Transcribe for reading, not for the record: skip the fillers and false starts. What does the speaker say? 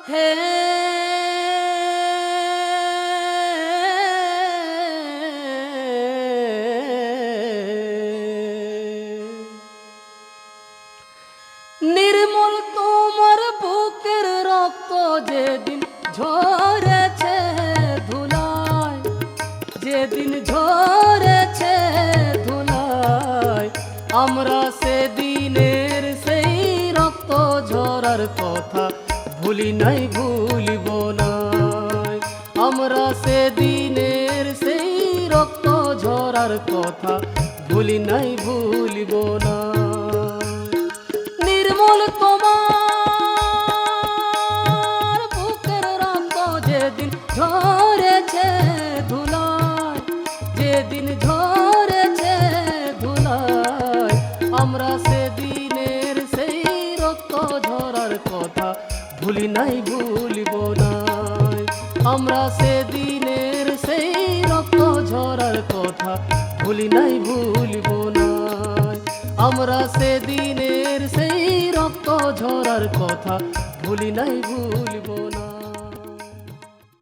হে নির্মল তোমার বুকের রক্ত যেদিন ঝরেছে ধুলায়, যেদিন ঝরেছে ধুলায়, আমরা সেদিনের সেই রক্ত ঝরার কথা ভুলি নাই ভুলিব না। আমরা সেদিনের সেই রক্ত ঝরার কথা ভুলি নাই ভুলিব না। নির্মল তোমার বুকের রক্ত যেদিন ঝরেছে ধুলায়, যেদিন ঝরেছে ধুলায়, আমরা সেদিনের সেই রক্ত ঝরার কথা ভুলি নাই ভুলিব না। আমরা সেদিনের সেই রক্ত ঝরার কথা ভুলি নাই ভুলিব না। আমরা সেদিনের সেই রক্ত ঝরার কথা ভুলি নাই ভুলিব না।